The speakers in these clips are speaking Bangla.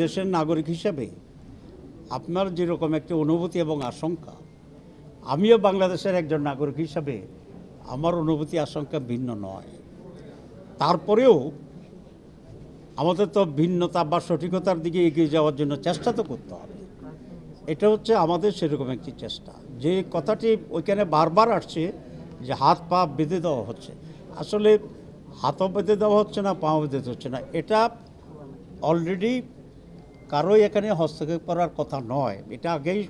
দেশের নাগরিক হিসেবে আপনার যেরকম একটি অনুভূতি এবং আশঙ্কা, আমিও বাংলাদেশের একজন নাগরিক হিসাবে আমার অনুভূতি আশঙ্কা ভিন্ন নয়। তারপরেও আমাদের তো ভিন্নতা বা সঠিকতার দিকে এগিয়ে যাওয়ার জন্য চেষ্টা তো করতে হবে। এটা হচ্ছে আমাদের সেরকম একটি চেষ্টা। যে কথাটি ওইখানে বারবার আসছে যে হাত পা বেঁধে দেওয়া হচ্ছে, আসলে হাতও বেঁধে দেওয়া হচ্ছে না, পাও বেঁধে হচ্ছে না। এটা অলরেডি কারোই এখানে হস্তক্ষেপ করার কথা নয়। এটা আগেই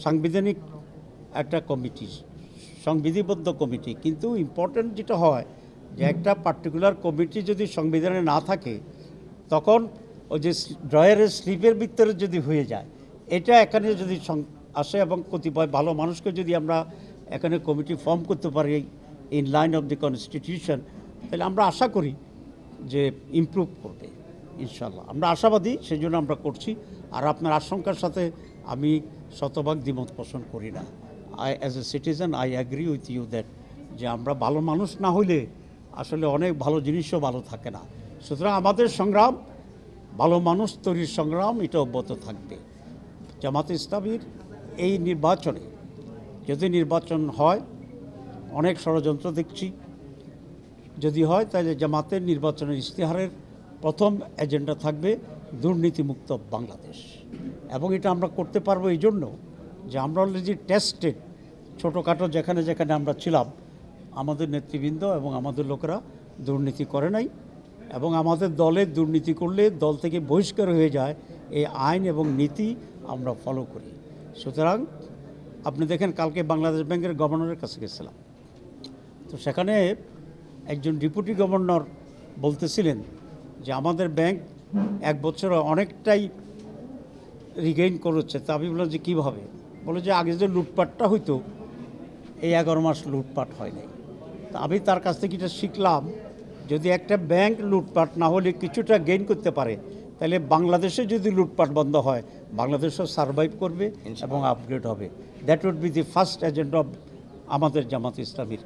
সাংবিধানিক একটা কমিটি, সংবিধিবদ্ধ কমিটি। কিন্তু ইম্পর্ট্যান্ট যেটা হয় যে একটা পার্টিকুলার কমিটি যদি সংবিধানে না থাকে, তখন ওই যে ড্রয়ারের স্লিপের ভিতরে যদি হয়ে যায়, এটা এখানে যদি আসে এবং কতিপয় ভালো মানুষকে যদি আমরা এখানে কমিটি ফর্ম করতে পারি in line of the constitution, তাহলে আমরা আশা করি যে ইমপ্রুভ করবে ইনশাল্লাহ। আমরা আশাবাদী, সেই জন্য আমরা করছি। আর আপনার আশঙ্কার সাথে আমি শতভাগ দ্বিমত পোষণ করি না। As a citizen I agree with you that যে আমরা ভালো মানুষ না হইলে আসলে অনেক ভালো জিনিসও ভালো থাকে না। সুতরাং আমাদের সংগ্রাম, ভালো মানুষ তৈরির সংগ্রাম, এটা অব্যাহত থাকবে। জামাতে ইসলামীর এই নির্বাচনে যদি নির্বাচন হয়, অনেক ষড়যন্ত্র দেখছি, যদি হয় তাহলে জামাতের নির্বাচনের ইশতেহারের প্রথম এজেন্ডা থাকবে দুর্নীতিমুক্ত বাংলাদেশ। এবং এটা আমরা করতে পারবো এই জন্য যে আমরা অলরেডি টেস্টেড। ছোটোখাটো যেখানে যেখানে আমরা ছিলাম, আমাদের নেতৃবৃন্দ এবং আমাদের লোকেরা দুর্নীতি করে নাই, এবং আমাদের দলে দুর্নীতি করলে দল থেকে বহিষ্কার হয়ে যায়, এই আইন এবং নীতি আমরা ফলো করি। সুতরাং আপনি দেখেন, কালকে বাংলাদেশ ব্যাংকের গভর্নরের কাছে গেছিলাম, তো সেখানে একজন ডেপুটি গভর্নর বলতেছিলেন যে আমাদের ব্যাংক এক বছরে অনেকটাই রিগেইন করেছে। তা আমি বললাম যে কীভাবে? বলে যে আগে যে লুটপাটটা হইতো, এই 11 মাস লুটপাট হয় নাই। তা আমি তার কাছ থেকে এটা শিখলাম, যদি একটা ব্যাংক লুটপাট না হলে কিছুটা গেইন করতে পারে, তাহলে বাংলাদেশে যদি লুটপাট বন্ধ হয়, বাংলাদেশও সারভাইভ করবে এবং আপগ্রেড হবে। That would be the first agenda of আমাদের জামাত ইসলামীর,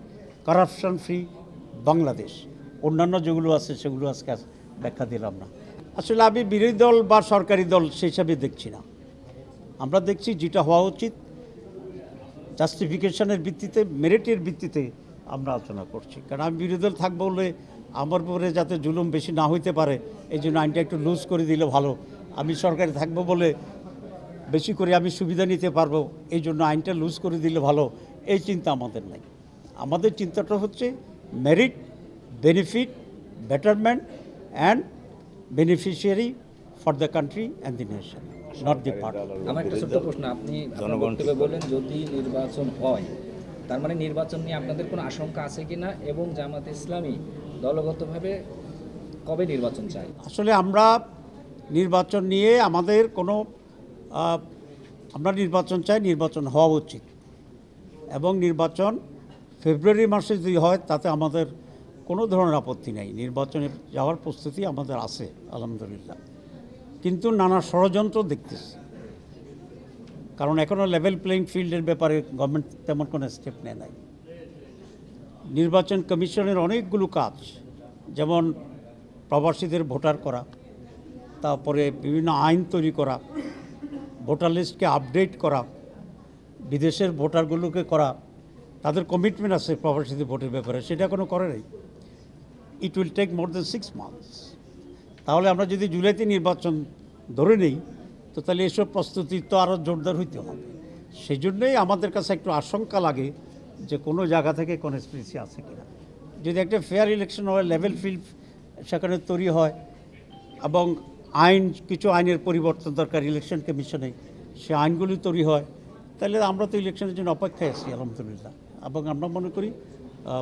কারাপশন ফ্রি বাংলাদেশ। অন্যান্য যেগুলো আছে সেগুলো আজকে ব্যাখ্যা দিলাম না। আসলে আমি বিরোধী দল বা সরকারি দল সেই হিসাবে দেখছি না। আমরা দেখছি যেটা হওয়া উচিত, জাস্টিফিকেশনের ভিত্তিতে, মেরিটের ভিত্তিতে আমরা আলোচনা করছি। কারণ আমি বিরোধী দল থাকবো বলে আমার উপরে যাতে জুলুম বেশি না হইতে পারে, এই জন্য আইনটা একটু লুজ করে দিলে ভালো। আমি সরকারে থাকবো বলে বেশি করে আমি সুবিধা নিতে পারবো, এই জন্য আইনটা লুজ করে দিলে ভালো, এই চিন্তা আমাদের নাই। আমাদের চিন্তাটা হচ্ছে merit, benefit, betterment and beneficiary for the country and the nation, not the party. আমার একটা ছোট্ট প্রশ্ন, আপনি জনগণকে বলেন যদি নির্বাচন হয়, তার মানে নির্বাচন নিয়ে আপনাদের কোনো আশঙ্কা আছে কিনা, এবং জামাত ইসলামী দলগতভাবে কবে নির্বাচন চায়? আসলে আমরা নির্বাচন নিয়ে আমাদের কোনো আমরা নির্বাচন চাই, নির্বাচন হওয়া উচিত, এবং নির্বাচন ফেব্রুয়ারি মাসে যদি হয় তাতে আমাদের কোনো ধরনের আপত্তি নেই। নির্বাচনে যাওয়ার প্রস্তুতি আমাদের আছে আলহামদুলিল্লাহ। কিন্তু নানা ষড়যন্ত্র দেখতেছি, কারণ এখনও লেভেল প্লেইং ফিল্ডের ব্যাপারে গভর্নমেন্ট তেমন কোনো স্টেপ নেয় নাই। নির্বাচন কমিশনের অনেকগুলো কাজ, যেমন প্রবাসীদের ভোটার করা, তারপরে বিভিন্ন আইন তৈরি করা, ভোটার লিস্টকে আপডেট করা, বিদেশের ভোটারগুলোকে করা, তাদের কমিটমেন্ট আছে প্রবাসীদের ভোটের ব্যাপারে, সেটা কোনো করে নাই। It will take more than 6 months. তাহলে আমরা যদি জুলাইতে নির্বাচন ধরে নেই, তো তাহলে এসব প্রস্তুতি তো আরও জোরদার হইতে হবে। সেই জন্যই আমাদের কাছে একটু আশঙ্কা লাগে যে কোনো জায়গা থেকে কনস্পিরেসি আছে কিনা। যদি একটা ফেয়ার ইলেকশন হয়, লেভেল ফিল্ড সেখানে তৈরি হয়, এবং কিছু আইনের পরিবর্তন দরকার ইলেকশন কমিশনে, সে আইনগুলি তৈরি হয়, তাহলে আমরা তো ইলেকশনের জন্য অপেক্ষায় আছি আলহামদুলিল্লাহ, এবং আমরা মনে করি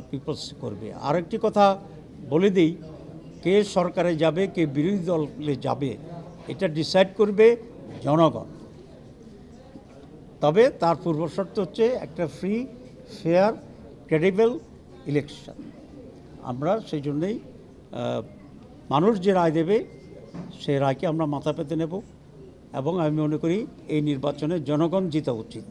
পিপলস করবে। আরেকটি কথা বলে দিই, কে সরকারে যাবে, কে বিরোধী দলে যাবে, এটা ডিসাইড করবে জনগণ। তবে তার পূর্বশর্ত হচ্ছে একটা ফ্রি, ফেয়ার, ক্রেডিবল ইলেকশন। আমরা সেই জন্যেই মানুষ যে রায় দেবে সেই রায়কে আমরা মাথা পেতে নেব, এবং আমি মনে করি এই নির্বাচনে জনগণ জিতা উচিত।